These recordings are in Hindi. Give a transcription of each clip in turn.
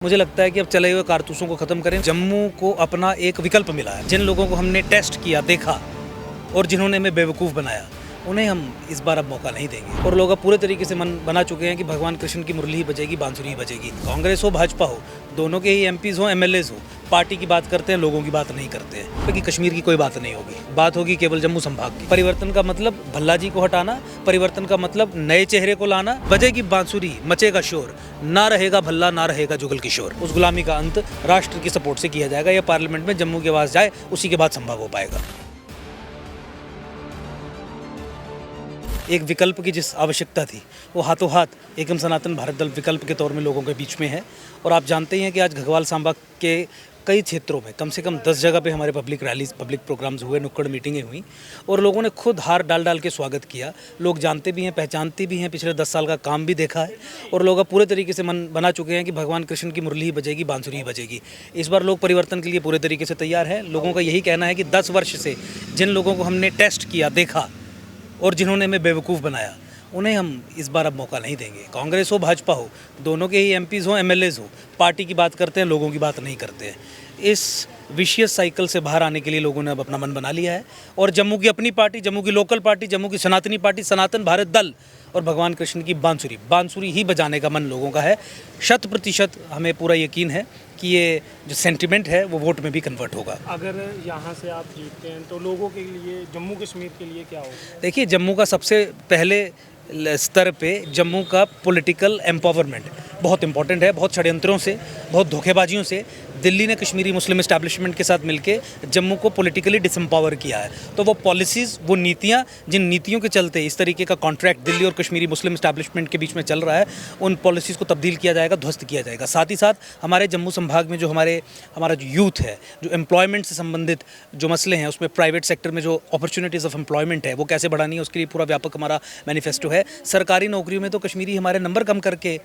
मुझे लगता है कि अब चले हुए कारतूसों को खत्म करें। जम्मू को अपना एक विकल्प मिला है। जिन लोगों को हमने टेस्ट किया, देखा और जिन्होंने हमें बेवकूफ़ बनाया, उन्हें हम इस बार अब मौका नहीं देंगे। और लोग अब पूरे तरीके से मन बना चुके हैं कि भगवान कृष्ण की मुरली ही बजेगी, बांसुरी ही बजेगी। कांग्रेस हो, भाजपा हो, दोनों के ही एमपीज़ हो, एमएलएज़ हो, पार्टी की बात करते हैं, लोगों की बात नहीं करते हैं। क्योंकि कश्मीर की कोई बात नहीं होगी, बात होगी केवल जम्मू संभाग की। परिवर्तन का मतलब भल्ला जी को हटाना, परिवर्तन का मतलब नए चेहरे को लाना। बजेगी बांसुरी, मचेगा शोर, ना रहेगा भल्ला, ना रहेगा जुगल किशोर। उस गुलामी का अंत राष्ट्र की सपोर्ट से किया जाएगा। या पार्लियामेंट में जम्मू की आवाज़ जाए, उसी के बाद संभव हो पाएगा। एक विकल्प की जिस आवश्यकता थी, वो हाथों हाथ एकम सनातन भारत दल विकल्प के तौर में लोगों के बीच में है। और आप जानते ही हैं कि आज घगवाल सांबा के कई क्षेत्रों में कम से कम 10 जगह पे हमारे पब्लिक रैलीज, पब्लिक प्रोग्राम्स हुए, नुक्कड़ मीटिंगें हुई और लोगों ने खुद हार डाल डाल के स्वागत किया। लोग जानते भी हैं, पहचानते भी हैं, पिछले 10 साल का काम भी देखा है और लोग अब पूरे तरीके से मन बना चुके हैं कि भगवान कृष्ण की मुरली ही बजेगी, बांसुरी ही बजेगी। इस बार लोग परिवर्तन के लिए पूरे तरीके से तैयार हैं। लोगों का यही कहना है कि 10 वर्ष से जिन लोगों को हमने टेस्ट किया, देखा और जिन्होंने हमें बेवकूफ़ बनाया, उन्हें हम इस बार अब मौका नहीं देंगे। कांग्रेस हो, भाजपा हो, दोनों के ही एमपीज़ हो, एमएलएज़ हो, पार्टी की बात करते हैं, लोगों की बात नहीं करते हैं। इस विशियस साइकिल से बाहर आने के लिए लोगों ने अब अपना मन बना लिया है और जम्मू की अपनी पार्टी, जम्मू की लोकल पार्टी, जम्मू की सनातनी पार्टी, सनातन भारत दल और भगवान कृष्ण की बांसुरी ही बजाने का मन लोगों का है। 100% हमें पूरा यकीन है कि ये जो सेंटिमेंट है वो वोट में भी कन्वर्ट होगा। अगर यहाँ से आप जीतते हैं तो लोगों के लिए, जम्मू कश्मीर के लिए क्या होगा? देखिए, जम्मू का सबसे पहले स्तर पे जम्मू का पॉलिटिकल एम्पावरमेंट बहुत इंपॉर्टेंट है। बहुत षड्यंत्रों से, बहुत धोखेबाजियों से दिल्ली ने कश्मीरी मुस्लिम एस्टैब्लिशमेंट के साथ मिलकर जम्मू को पॉलिटिकली डिसएम्पावर किया है। तो वो पॉलिसीज़, वो नीतियाँ, जिन नीतियों के चलते इस तरीके का कॉन्ट्रैक्ट दिल्ली और कश्मीरी मुस्लिम एस्टैब्लिशमेंट के बीच में चल रहा है, उन पॉलिसीज़ को तब्दील किया जाएगा, ध्वस्त किया जाएगा। साथ ही साथ हमारे जम्मू संभाग में जो हमारा जो यूथ है, जो एम्प्लॉयमेंट से संबंधित जो मसले हैं, उसमें प्राइवेट सेक्टर में जो अपॉर्चुनिटीज़ ऑफ एम्प्लॉयमेंट है वो कैसे बढ़ानी है, उसके लिए पूरा व्यापक हमारा मैनिफेस्टो है। सरकारी नौकरियों में तो कश्मीरी हमारे नंबर कम करके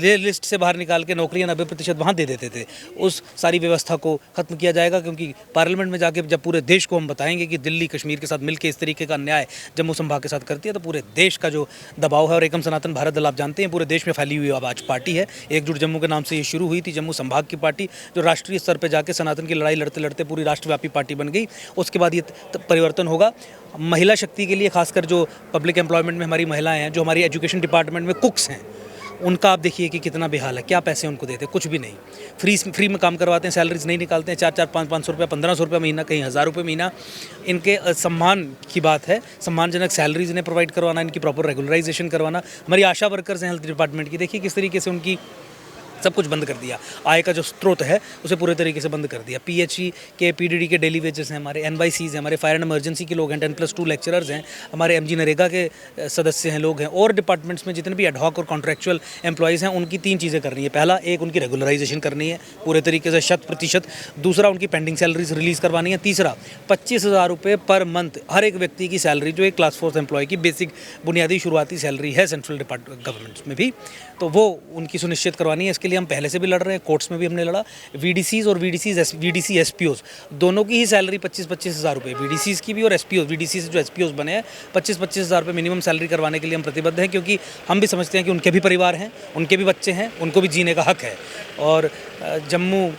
लिस्ट से बाहर निकाल के नौकरियां 90% वहाँ दे देते थे। उस सारी व्यवस्था को ख़त्म किया जाएगा, क्योंकि पार्लियामेंट में जाके जब पूरे देश को हम बताएंगे कि दिल्ली कश्मीर के साथ मिलकर इस तरीके का अन्याय जम्मू संभाग के साथ करती है, तो पूरे देश का जो दबाव है। और एकम सनातन भारत दल, आप जानते हैं, पूरे देश में फैली हुई अब आज पार्टी है। एकजुट जम्मू के नाम से ये शुरू हुई थी, जम्मू संभाग की पार्टी, जो राष्ट्रीय स्तर पर जाकर सनातन की लड़ाई लड़ते लड़ते पूरी राष्ट्रव्यापी पार्टी बन गई। उसके बाद ये परिवर्तन होगा। महिला शक्ति के लिए, खासकर जो पब्लिक एम्प्लॉयमेंट में हमारी महिलाएं हैं, जो हमारी एजुकेशन डिपार्टमेंट में कुक्स हैं, उनका आप देखिए कि कितना बेहाल है। क्या पैसे उनको देते हैं? कुछ भी नहीं। फ्री में काम करवाते हैं, सैलरीज नहीं निकालते हैं। 4-4, 500 रुपये, 1500 रुपये महीना, कहीं 1000 रुपये महीना। इनके सम्मान की बात है, सम्मानजनक सैलरीज इन्हें प्रोवाइड करवाना, इनकी प्रॉपर रेगुलराइजेशन करवाना। हमारी आशा वर्कर्स हैं हेल्थ डिपार्टमेंट की, देखिए किस तरीके से उनकी सब कुछ बंद कर दिया। आय का जो स्रोत है उसे पूरे तरीके से बंद कर दिया। पीएचई के, पीडीडी के डेली वेजेस हैं, हमारे एनवाईसीज हैं, हमारे फायर एंड इमरजेंसी के लोग हैं, 10+2 लेक्चरर्स हैं, हमारे एमजी नरेगा के सदस्य हैं, लोग हैं। और डिपार्टमेंट्स में जितने भी एडहॉक और कॉन्ट्रैक्चुअल एम्प्लॉयज़ हैं, उनकी 3 चीज़ें करनी है। पहला, एक उनकी रेगुलराइजेशन करनी है पूरे तरीके से 100%। दूसरा, उनकी पेंडिंग सैलरीज रिलीज़ करवानी है। तीसरा, 25,000 रुपये पर मंथ हर एक व्यक्ति की सैलरी, जो एक क्लास 4 एम्प्लॉय की बेसिक बुनियादी शुरुआती सैलरी है सेंट्रल गवर्नमेंट में भी, तो वो उनकी सुनिश्चित करवानी है। इसके लिए हम पहले से भी लड़ रहे हैं, कोर्ट्स में भी हमने लड़ा। वीडीसीज और वीडीसी एसपीओज दोनों की ही सैलरी 25-25 हज़ार रुपये, वीडीसीज की भी और एसपीओज, वीडीसी से जो एसपीओज बने हैं, 25-25 हज़ार रुपये मिनिमम सैलरी करवाने के लिए हम प्रतिबद्ध हैं। क्योंकि हम भी समझते हैं कि उनके भी परिवार हैं, उनके भी बच्चे हैं, उनको भी जीने का हक है। और जम्मू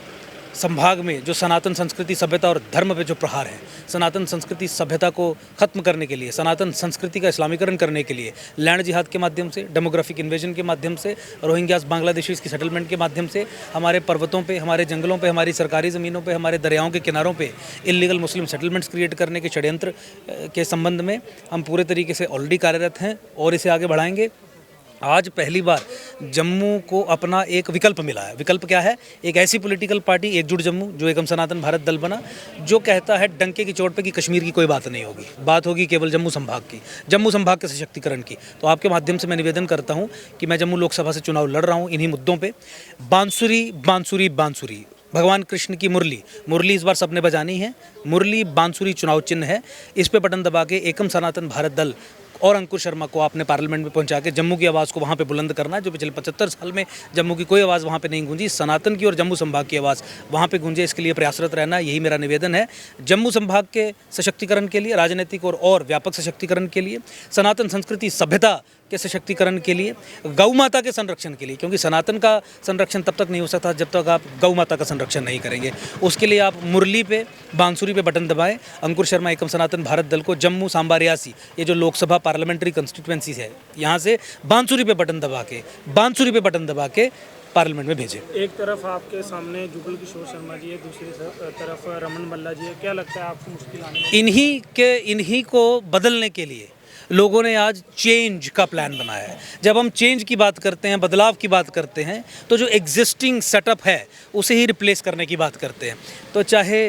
संभाग में जो सनातन संस्कृति, सभ्यता और धर्म पे जो प्रहार है, सनातन संस्कृति सभ्यता को ख़त्म करने के लिए, सनातन संस्कृति का इस्लामीकरण करने के लिए, लैंड जिहाद के माध्यम से, डेमोग्राफिक इन्वेजन के माध्यम से, रोहिंग्यास बांग्लादेशीज़ की सेटलमेंट के माध्यम से, हमारे पर्वतों पे, हमारे जंगलों पे, हमारी सरकारी ज़मीनों पे, हमारे दरियाओं के किनारों पे इल्लीगल मुस्लिम सेटलमेंट्स क्रिएट करने के षड्यंत्र के संबंध में हम पूरे तरीके से ऑलरेडी कार्यरत हैं और इसे आगे बढ़ाएंगे। आज पहली बार जम्मू को अपना एक विकल्प मिला है। विकल्प क्या है? एक ऐसी पॉलिटिकल पार्टी, एकजुट जम्मू, जो एकम सनातन भारत दल बना, जो कहता है डंके की चोट पे कि कश्मीर की कोई बात नहीं होगी, बात होगी केवल जम्मू संभाग की, जम्मू संभाग के सशक्तिकरण की। तो आपके माध्यम से मैं निवेदन करता हूँ कि मैं जम्मू लोकसभा से चुनाव लड़ रहा हूँ इन्हीं मुद्दों पर। बांसुरी, बांसुरी, बांसुरी, भगवान कृष्ण की मुरली इस बार सबने बजानी है। मुरली बांसुरी चुनाव चिन्ह है। इस पे बटन दबा के एकम सनातन भारत दल और अंकुर शर्मा को आपने पार्लियामेंट में पहुंचा के जम्मू की आवाज़ को वहाँ पे बुलंद करना है, जो पिछले 75 साल में जम्मू की कोई आवाज़ वहाँ पे नहीं गूंजी। सनातन की और जम्मू संभाग की आवाज़ वहाँ पे गूंजे, इसके लिए प्रयासरत रहना, यही मेरा निवेदन है। जम्मू संभाग के सशक्तिकरण के लिए, राजनीतिक और व्यापक सशक्तिकरण के लिए, सनातन संस्कृति सभ्यता के सशक्तिकरण के लिए, गौ माता के संरक्षण के लिए, क्योंकि सनातन का संरक्षण तब तक नहीं हो सकता जब तक आप गौ माता का संरक्षण नहीं करेंगे। उसके लिए आप मुरली पे, बांसुरी पे बटन दबाएं। अंकुर शर्मा एकम सनातन भारत दल को जम्मू, सांबा, रियासी, ये जो लोकसभा पार्लियामेंट्री कंस्टिट्यूएंसीज है, यहाँ से बांसुरी पे बटन दबा के पार्लियामेंट में भेजें। एक तरफ आपके सामने जुगल किशोर शर्मा जी है, दूसरी तरफ रमन भल्ला जी है, क्या लगता है आपको मुश्किल आने में? इन्हीं को बदलने के लिए लोगों ने आज चेंज का प्लान बनाया है। जब हम चेंज की बात करते हैं, बदलाव की बात करते हैं, तो जो एग्जिस्टिंग सेटअप है उसे ही रिप्लेस करने की बात करते हैं। तो चाहे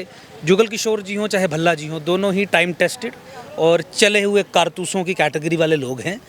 जुगल किशोर जी हों, चाहे भल्ला जी हों, दोनों ही टाइम टेस्टेड और चले हुए कारतूसों की कैटेगरी वाले लोग हैं,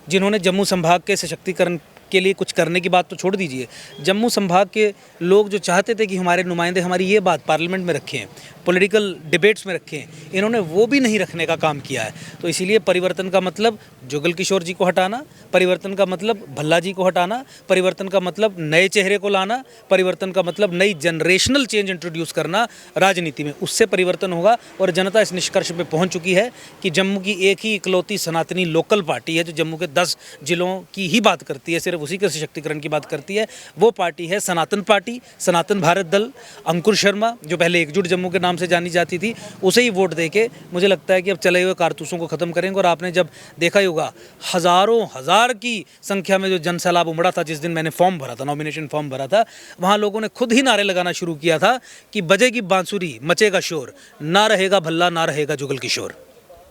जिन्होंने जम्मू संभाग के सशक्तिकरण के लिए कुछ करने की बात तो छोड़ दीजिए, जम्मू संभाग के लोग जो चाहते थे कि हमारे नुमाइंदे हमारी ये बात पार्लियामेंट में रखें, पॉलिटिकल डिबेट्स में रखें, इन्होंने वो भी नहीं रखने का काम किया है। तो इसीलिए परिवर्तन का मतलब जुगल किशोर जी को हटाना, परिवर्तन का मतलब भल्ला जी को हटाना, परिवर्तन का मतलब नए चेहरे को लाना, परिवर्तन का मतलब नई जनरेशनल चेंज इंट्रोड्यूस करना राजनीति में, उससे परिवर्तन होगा। और जनता इस निष्कर्ष पे पहुंच चुकी है कि जम्मू की एक ही इकलौती सनातनी लोकल पार्टी है जो जम्मू के 10 जिलों की ही बात करती है, सिर्फ उसी के सशक्तिकरण की बात करती है। वो पार्टी है सनातन पार्टी, सनातन भारत दल। अंकुर शर्मा जो पहले एकजुट जम्मू के नाम से जानी जाती थी, उसे ही वोट देके मुझे लगता है कि अब चले हुए कारतूसों को ख़त्म करेंगे। और आपने जब देखा ही होगा, हज़ारों हज़ार की संख्या में जो जन सैलाब उमड़ा था जिस दिन मैंने फॉर्म भरा था, नॉमिनेशन फॉर्म भरा था, वहाँ लोगों ने खुद ही नारे लगाना शुरू किया था कि बजेगी बांसुरी, मचेगा शोर, ना रहेगा भल्ला, ना रहेगा जुगल किशोर।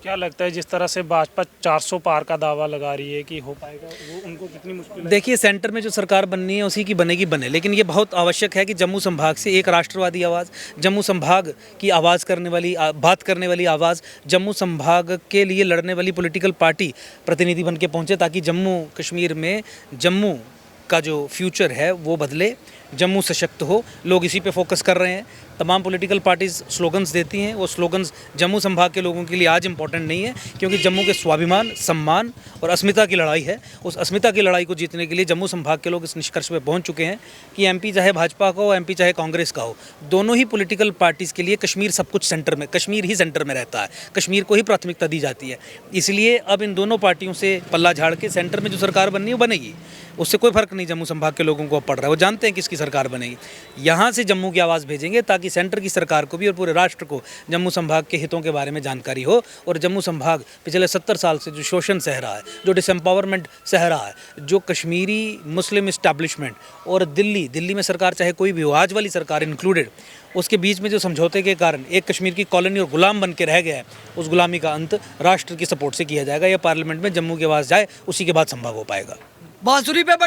क्या लगता है जिस तरह से भाजपा 400 पार का दावा लगा रही है कि हो पाएगा, वो उनको कितनी मुश्किल है? देखिए, सेंटर में जो सरकार बननी है उसी की बनेगी बने, लेकिन ये बहुत आवश्यक है कि जम्मू संभाग से एक राष्ट्रवादी आवाज़, जम्मू संभाग की आवाज़ करने वाली, बात करने वाली आवाज़, जम्मू संभाग के लिए लड़ने वाली पॉलिटिकल पार्टी प्रतिनिधि बन के पहुँचे, ताकि जम्मू कश्मीर में जम्मू का जो फ्यूचर है वो बदले, जम्मू सशक्त हो। लोग इसी पे फोकस कर रहे हैं। तमाम पॉलिटिकल पार्टीज स्लोगन्स देती हैं, वो स्लोगन्स जम्मू संभाग के लोगों के लिए आज इम्पॉर्टेंट नहीं है, क्योंकि जम्मू के स्वाभिमान, सम्मान और अस्मिता की लड़ाई है। उस अस्मिता की लड़ाई को जीतने के लिए जम्मू संभाग के लोग इस निष्कर्ष पे पहुंच चुके हैं कि एमपी चाहे भाजपा का हो, एमपी चाहे कांग्रेस का हो, दोनों ही पॉलिटिकल पार्टीज़ के लिए कश्मीर सब कुछ सेंटर में, कश्मीर ही सेंटर में रहता है, कश्मीर को ही प्राथमिकता दी जाती है। इसलिए अब इन दोनों पार्टियों से पल्ला झाड़ के सेंटर में जो सरकार बननी है वो बनेगी। उससे कोई फ़र्क नहीं जम्मू संभाग के लोगों को अब पड़ रहा है, वो जानते हैं किसकी सरकार बनेगी। यहाँ से जम्मू की आवाज़ भेजेंगे ताकि सेंटर की सरकार को भी और पूरे राष्ट्र को जम्मू संभाग के हितों के बारे में जानकारी हो। और जम्मू संभाग पिछले 70 साल से जो शोषण सह रहा है, जो डिसएम्पावरमेंट सह रहा है, जो कश्मीरी मुस्लिम इस्टेब्लिशमेंट और दिल्ली में सरकार चाहे कोई भी हो, आज वाली सरकार इंक्लूडेड, उसके बीच में जो समझौते के कारण एक कश्मीर की कॉलोनी और गुलाम बन के रह गया है, उस गुलामी का अंत राष्ट्र की सपोर्ट से किया जाएगा। या पार्लियामेंट में जम्मू की आवाज़ जाए, उसी के बाद संभव हो पाएगा। बांसुरी पे